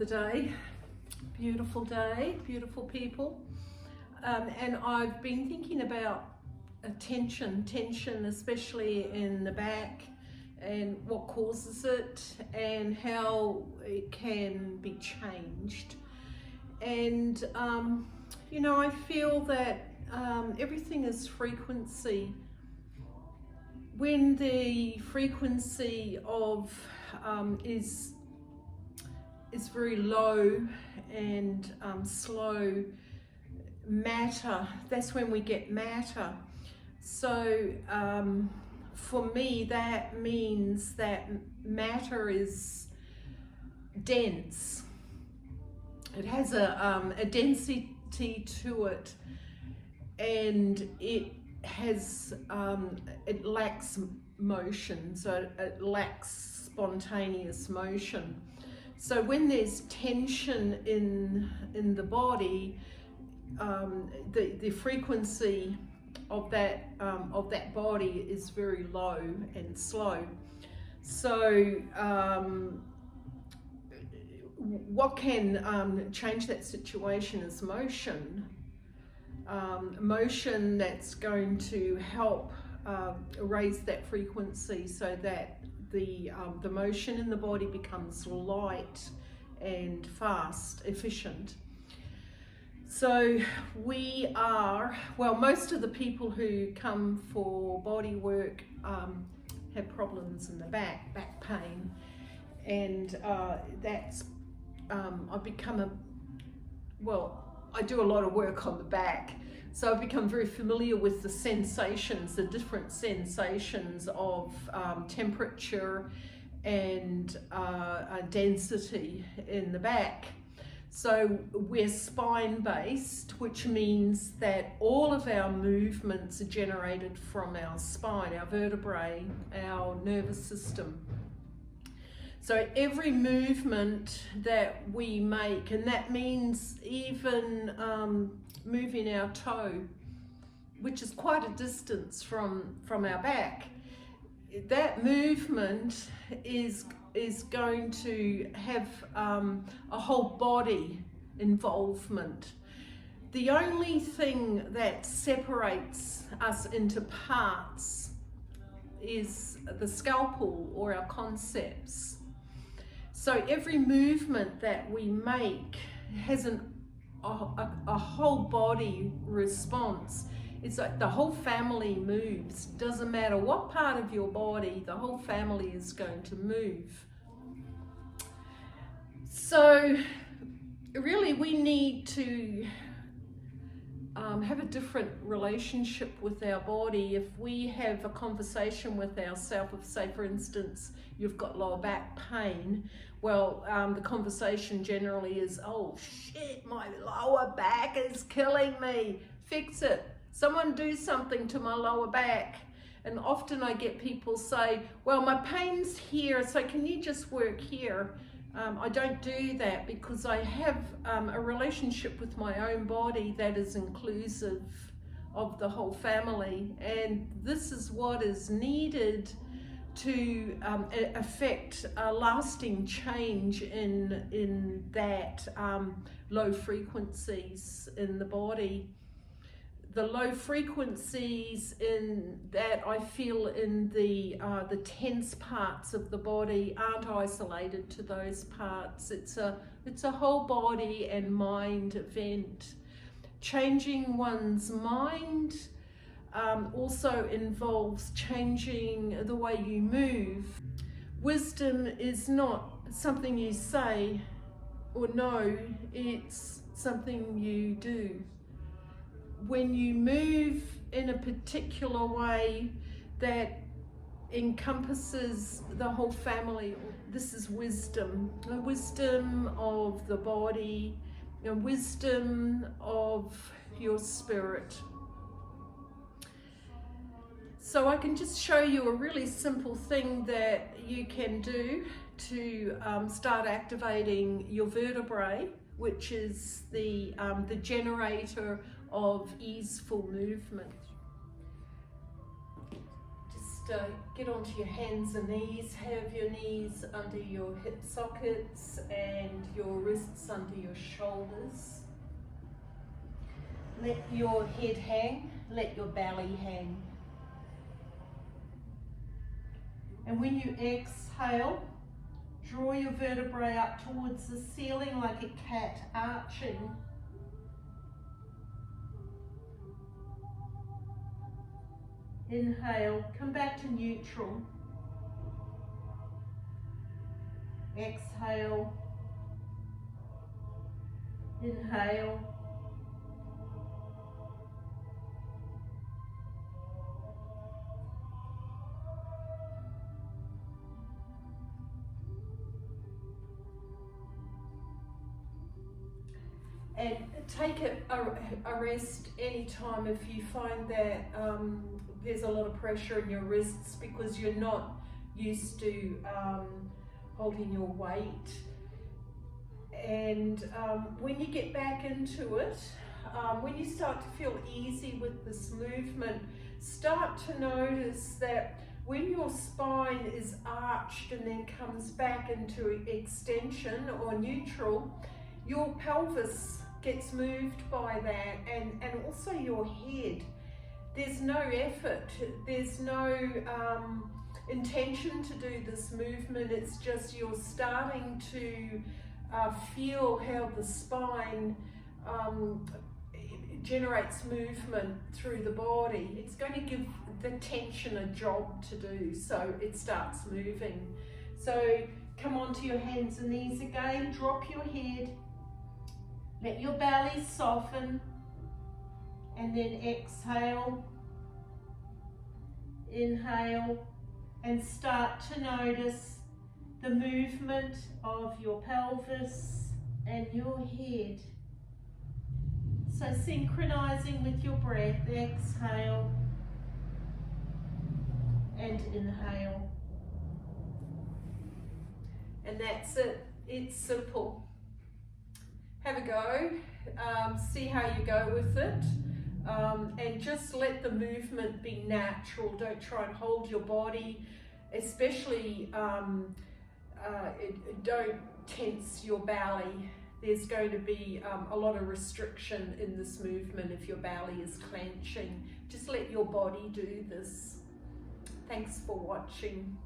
day. Beautiful day, beautiful people. And I've been thinking about tension especially in the back, and what causes it and how it can be changed. And I feel that everything is frequency. When the frequency of is very low and slow matter, that's when we get matter. So for me, that means that matter is dense. It has a density to it, and it lacks motion, so it lacks spontaneous motion. So when there's tension in the body, the frequency of that body is very low and slow. So what can change that situation is motion. Motion that's going to help raise that frequency so that the motion in the body becomes light and fast, efficient. So most of the people who come for body work have problems in the back pain, and that's I do a lot of work on the back, so I've become very familiar with the sensations, the different sensations of temperature and density in the back. So we're spine based, which means that all of our movements are generated from our spine, our vertebrae, our nervous system. So every movement that we make, and that means even moving our toe, which is quite a distance from our back, that movement is going to have a whole body involvement. The only thing that separates us into parts is the scalpel or our concepts. So every movement that we make has a whole body response. It's like the whole family moves. Doesn't matter what part of your body, the whole family is going to move. So really we need to have a different relationship with our body. If we have a conversation with ourselves, if say for instance you've got lower back pain, well the conversation generally is, oh shit, my lower back is killing me, fix it, someone do something to my lower back. And often I get people say, well, my pain's here, so can you just work here? I don't do that because I have a relationship with my own body that is inclusive of the whole family, and this is what is needed to affect a lasting change in that low frequencies in the body. The low frequencies in that I feel in the tense parts of the body aren't isolated to those parts. It's a whole body and mind event. Changing one's mind also involves changing the way you move. Wisdom is not something you say or know, it's something you do. When you move in a particular way that encompasses the whole family, this is wisdom. The wisdom of the body, and wisdom of your spirit. So I can just show you a really simple thing that you can do to start activating your vertebrae, which is the generator of easeful movement. Just get onto your hands and knees. Have your knees under your hip sockets and your wrists under your shoulders. Let your head hang, let your belly hang. And when you exhale, draw your vertebrae up towards the ceiling like a cat arching. Inhale, come back to neutral. Exhale. Inhale. And take a rest anytime if you find that there's a lot of pressure in your wrists because you're not used to holding your weight. And when you get back into it, when you start to feel easy with this movement, start to notice that when your spine is arched and then comes back into extension or neutral, your pelvis gets moved by that, and also your head. There's no effort, there's no intention to do this movement. It's just you're starting to feel how the spine generates movement through the body. It's going to give the tension a job to do, so it starts moving. So come onto your hands and knees again, drop your head, let your belly soften, and then exhale, inhale, and start to notice the movement of your pelvis and your head. So synchronizing with your breath, exhale and inhale. And that's it, it's simple. Have a go, see how you go with it, and just let the movement be natural. Don't try and hold your body, especially don't tense your belly. There's going to be a lot of restriction in this movement if your belly is clenching. Just let your body do this. Thanks for watching.